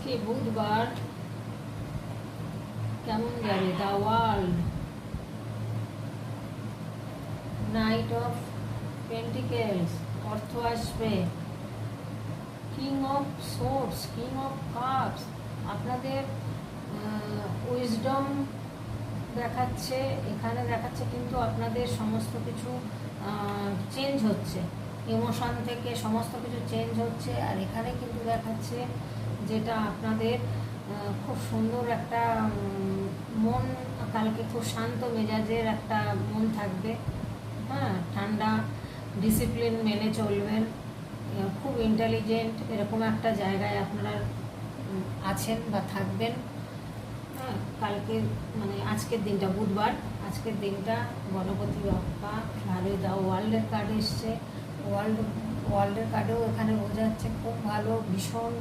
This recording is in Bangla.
আজকে বুধবার কেমন যাবে? The world, night of pentacles, অর্থ আসবে, king of swords, king of cups, আপনাদের উইজডম দেখাচ্ছে, এখানে দেখাচ্ছে, কিন্তু আপনাদের সমস্ত কিছু চেঞ্জ হচ্ছে, ইমোশন থেকে সমস্ত কিছু চেঞ্জ হচ্ছে। আর এখানে কিন্তু দেখাচ্ছে যেটা আপনাদের খুব সুন্দর একটা মন, কালকে খুব শান্ত মেজাজের একটা মন থাকবে। হ্যাঁ, ঠান্ডা, ডিসিপ্লিন মেনে চলবেন, খুব ইন্টেলিজেন্ট, এরকম একটা জায়গায় আপনারা আছেন বা থাকবেন। হ্যাঁ, কালকে মানে আজকের দিনটা বুধবার, আজকের দিনটা গণপতি বাপ্পা ভালোই। দাও ওয়ার্ল্ডের কার্ড এসছে, ওয়ার্ল্ডের কার্ডেও এখানে বোঝা যাচ্ছে খুব ভালো, ভীষণ